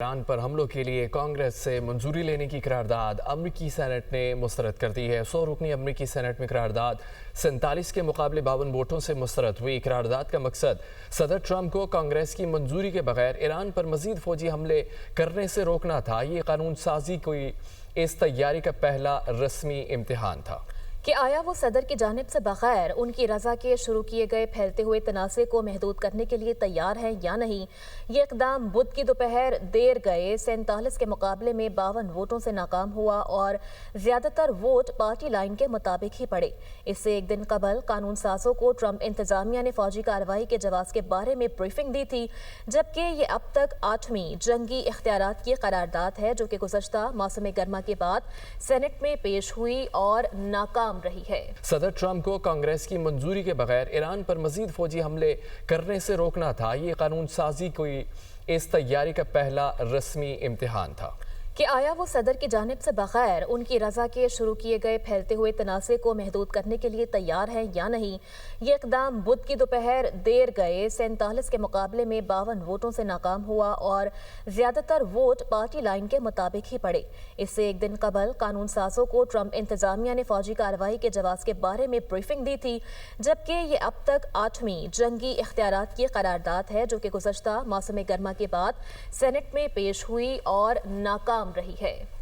ایران پر حملوں کے لیے کانگریس سے منظوری لینے کی قرارداد امریکی سینٹ نے مسترد کر دی ہے۔ 100 رکنی امریکی سینٹ میں قرارداد 47 کے مقابلے 52 ووٹوں سے مسترد ہوئی۔ قرارداد کا مقصد صدر ٹرمپ کو کانگریس کی منظوری کے بغیر ایران پر مزید فوجی حملے کرنے سے روکنا تھا۔ یہ قانون سازی کی اس تیاری کا پہلا رسمی امتحان تھا کہ آیا وہ صدر کی جانب سے بغیر ان کی رضا کے شروع کیے گئے پھیلتے ہوئے تنازع کو محدود کرنے کے لیے تیار ہیں یا نہیں۔ یہ اقدام بدھ کی دوپہر دیر گئے 47 کے مقابلے میں 52 ووٹوں سے ناکام ہوا اور زیادہ تر ووٹ پارٹی لائن کے مطابق ہی پڑے۔ اس سے ایک دن قبل قانون سازوں کو ٹرمپ انتظامیہ نے فوجی کارروائی کے جواز کے بارے میں بریفنگ دی تھی، جبکہ یہ اب تک 8ویں جنگی اختیارات کی قرارداد ہے جو کہ گزشتہ موسم گرما کے بعد سینٹ میں پیش ہوئی اور ناکام رہی ہے۔ صدر ٹرمپ کو کانگریس کی منظوری کے بغیر ایران پر مزید فوجی حملے کرنے سے روکنا تھا۔ یہ قانون سازی کی اس تیاری کا پہلا رسمی امتحان تھا کہ آیا وہ صدر کی جانب سے بغیر ان کی رضا کے شروع کیے گئے پھیلتے ہوئے تنازع کو محدود کرنے کے لیے تیار ہیں یا نہیں۔ یہ اقدام بدھ کی دوپہر دیر گئے 47 کے مقابلے میں 52 ووٹوں سے ناکام ہوا اور زیادہ تر ووٹ پارٹی لائن کے مطابق ہی پڑے۔ اس سے ایک دن قبل قانون سازوں کو ٹرمپ انتظامیہ نے فوجی کارروائی کے جواز کے بارے میں بریفنگ دی تھی، جبکہ یہ اب تک 8ویں جنگی اختیارات کی قرارداد ہے جو کہ گزشتہ موسم گرما کے بعد سینٹ میں پیش ہوئی اور ناکام رہی ہے۔